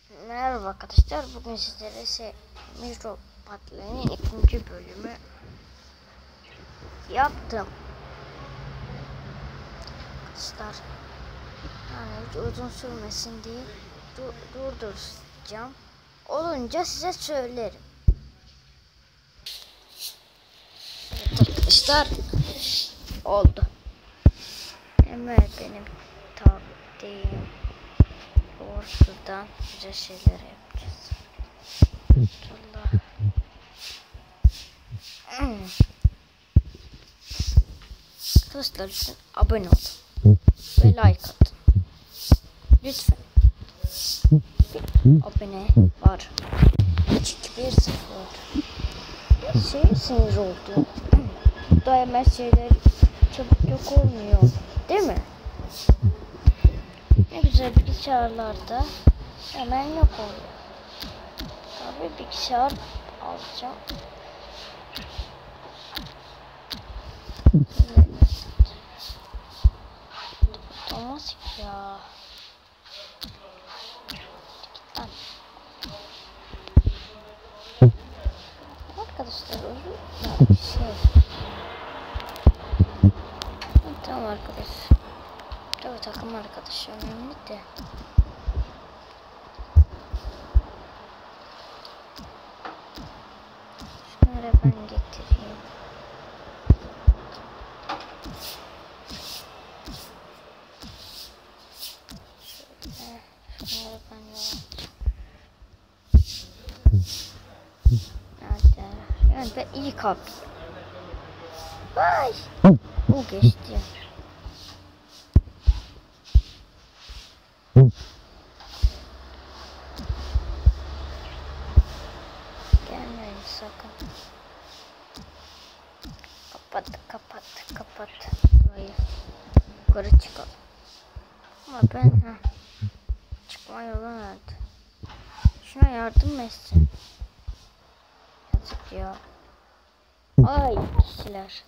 Merhaba arkadaşlar, bugün sizlere Metro Patlay'ın ikinci bölümü yaptım. Arkadaşlar, yani hiç uzun sürmesin diye durduracağım. Olunca size söylerim. Evet arkadaşlar, oldu. Hemen benim taktiğim ortadan güzel şeyler yapacağız. Arkadaşlar lütfen abone olun ve like atın. Lütfen. Abone var. 2-1-0. Sinir oldu. Daima şeyler çabuk yok olmuyor. Değil mi? Ne güzel bilgisayarlarda hemen yok oluyor. Tabii bilgisayar alacağım. Olmaz ki ya. Arkadaşlar tamam arkadaşlar. Tabii takım arkadaşı önemli de. Şunları ben getireyim. Şunları ben nerede? Yani ben iyi kalktım. Vay! O geçti. Gelmeyin sakın. Kapat. Burayı yukarı çıkalım. Ama ben çıkma yolu nerede? Şuna yardım mı etsin? Yazık ya. Ay kişiler.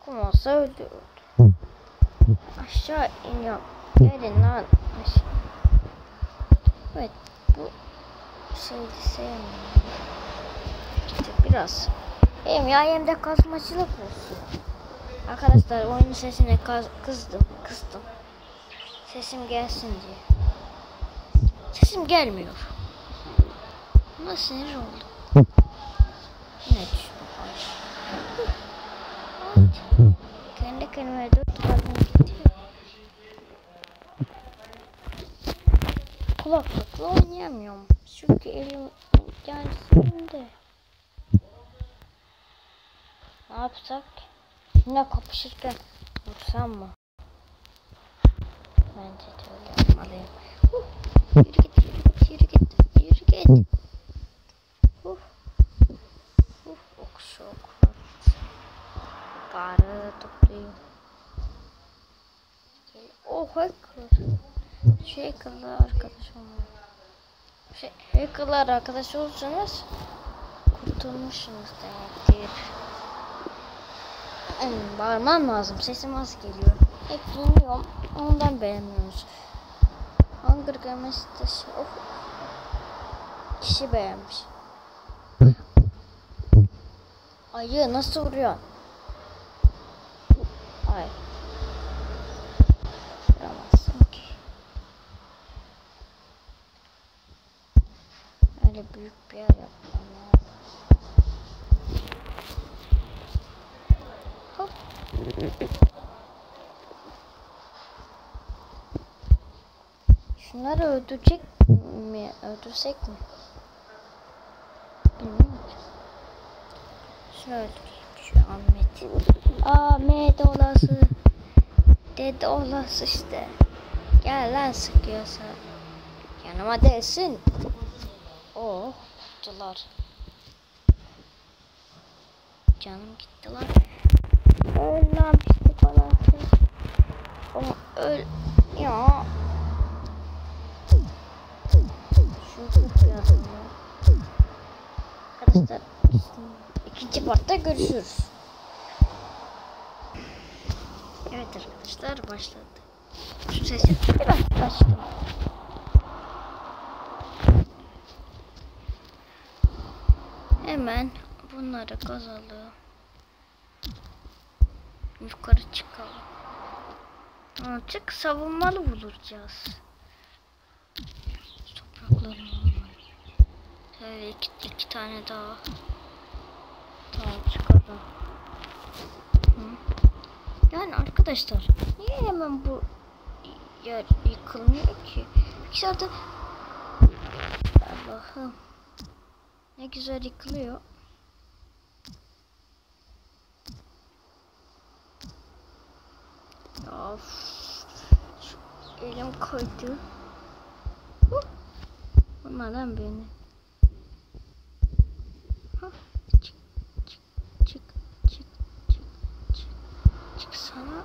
Kum olsa öldürürdü. Aşağı iniyorum. Gelin lan. Evet bu şeyi sevmiyorum. İşte biraz. Hem de kazmacılık olsun. Arkadaşlar oyunun sesine kıstım. Sesim gelsin diye. Sesim gelmiyor. Buna sinir oldum. Yine düştüm. Kendi kendime 4 kalbim gidiyor. Kulaklıkla oynayamıyorum. Çünkü elim yani de. Ne yapsak? Yine kapışırken vursam mı? Bence de öyle yapmalıyım. Yürü git. Çok. Karı toplayayım. Hacker'la arkadaş olmalı. Hacker'la arkadaş olursanız kurtulmuşsunuz demektir. Bağırmam lazım. Sesim az geliyor. Hep dinliyorum. Ondan beğenmiyoruz. Hunger Games sitesi. Kişi beğenmiş. Ayı nasıl vuruyor? Hayır. Vuramazsın ki. Öyle büyük bir yer yapmam lazım. Hop. Şunları öldürsek mi? Bilmiyorum. Şunu öldüreyim şu Ahmet olası. Dede olası işte. Gel lan sıkıyorsa. Yanıma değsin. Oh tuttular. Canım gitti lan. Öl lan pislik olası. Ama öl. Ya. Şunu tutuyordum ya. Arkadaşlar ikinci partta görüşürüz. Evet arkadaşlar başladı. Şu sesi biraz açtım. Hemen bunları kazalım. Yukarı çıkalım. Artık savunmalı bulacağız. Topraklarını alalım. Şöyle iki tane daha. Tamam çıkalım. Yani arkadaşlar niye hemen bu yer yıkılmıyor ki? Zaten Allah'ım ne güzel yıkılıyor. Of, şu elim kaydı. Vurmadan beni. Çık çık çık çık çık çık çık sana.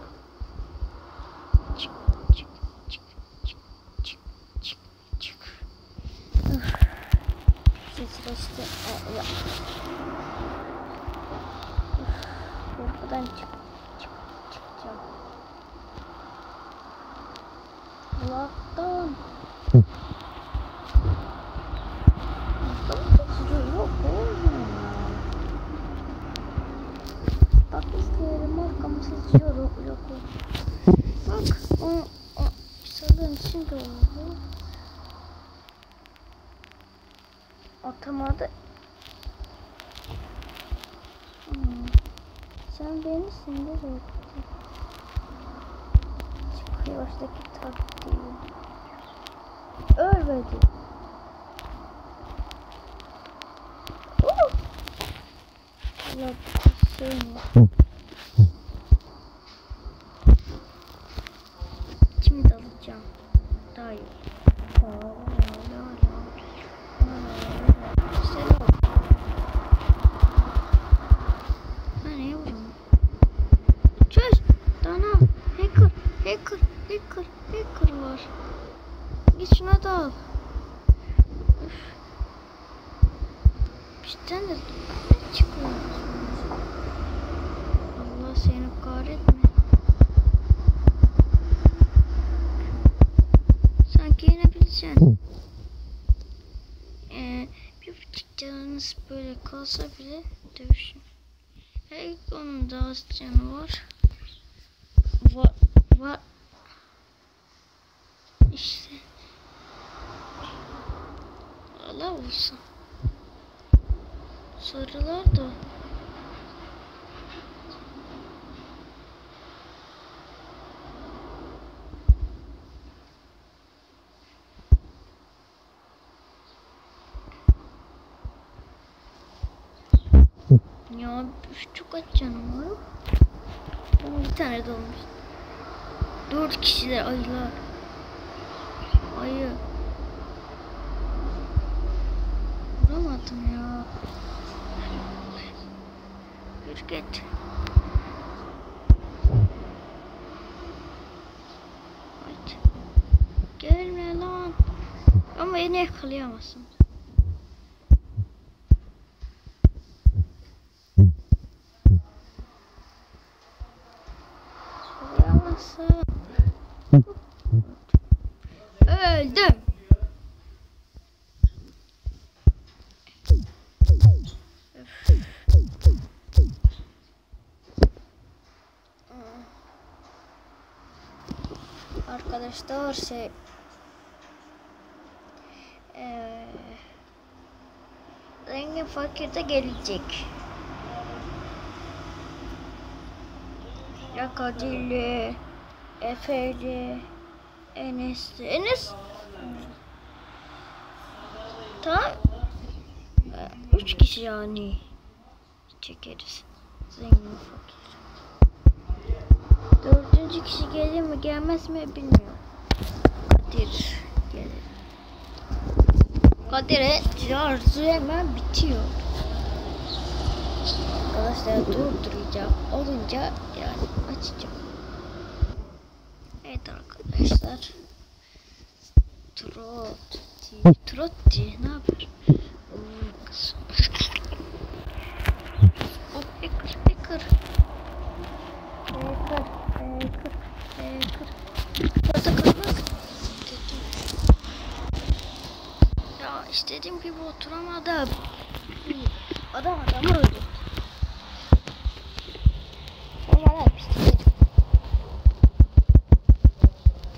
Çık çık çık çık çık çık çık. Stresten ya. Buradan çıkacağım. Lockdown. Yok olmuyor. Bak izleyelim arkamızı yok. Bak o salın şimdi oldu. Atamadı. Sen benisin de çıkıyor baştaki taktiği. Ölmedi. Allah seni. Şimdi alacağım. Daha iyi. Hacker var. Git şuna da al. Bizden de çıkıyor. Allah seni kahretme. Sanki yenebileceksin. Bir buçuk canınız böyle kalsa bile dövüşün. Hey, onun da az canı var. Var. İşte. Allah olsun. Sarılar da. Ya çok aç canım var. Ama bir tane de olmuş. 4 kişiler ayılar. Ayı. Vuramadım ya. Yürü git. Haydi. Gelme lan. Ama beni yakalayamazsın. Yakalayamazsın. Öldüm. Arkadaşlar zengin fakir de gelecek. Ya Kadirli, Efe'li, Enes. Tamam. 3 kişi yani çekeriz. Zengin fakir. 4. kişi gelir mi gelmez mi bilmiyorum. Kadir gelir. Kadir'e şarjı hemen bitiyor. Arkadaşlar durduracağım. Olunca yani açacağım. Evet arkadaşlar. Trotti ne yapar? Kız. Hacker. Orada kalmak. Ya istediğim gibi oturamadım. Adamı öldürdü. Ama bana pislik.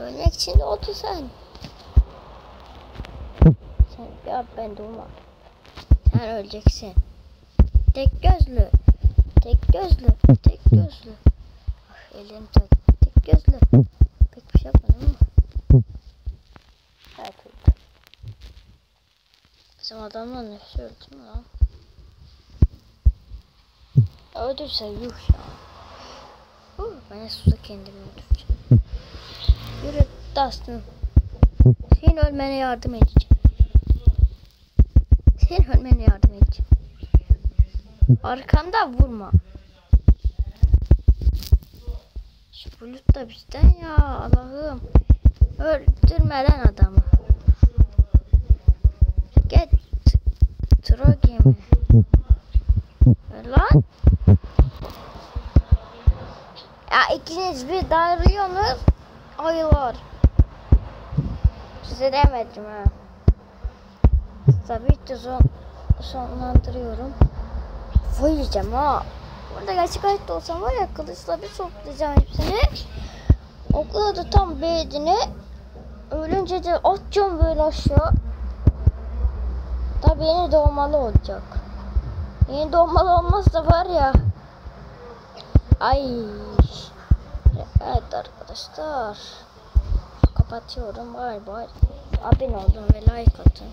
Ölmek için de oldu sen. Sen ya ben durma. Sen öleceksin. Tek gözlü. Ah, elim tak. Tek gözlü. Pek bir şey yapmadım ama. Evet öldü. Bizim adamla nefes öldü mü lan? Öldürse yuh ya. Ben suda kendimi öldüreceğim. Yürü Dustin. Senin ölmene yardım edeceğim. Arkamda vurma. Şu bulut da bizden ya Allah'ım. Öldürmeden adamı. Get Trogemi. Lan. Ya ikiniz bir darıyorsunuz. Ayılar. Size demedim ha. Tabii ki sonlandırıyorum. Yiyeceğim ha. Burada gerçek hayatta olsam var ya kılıçla bir soklayacağım hepsini. Okula da tam beğendini. Ölünce de atacağım böyle aşağı. Tabii yeni doğmalı olacak. Yeni doğmalı olmazsa var ya. Ay. Evet arkadaşlar. Kapatıyorum. Bay bay. Abone olun ve like atın.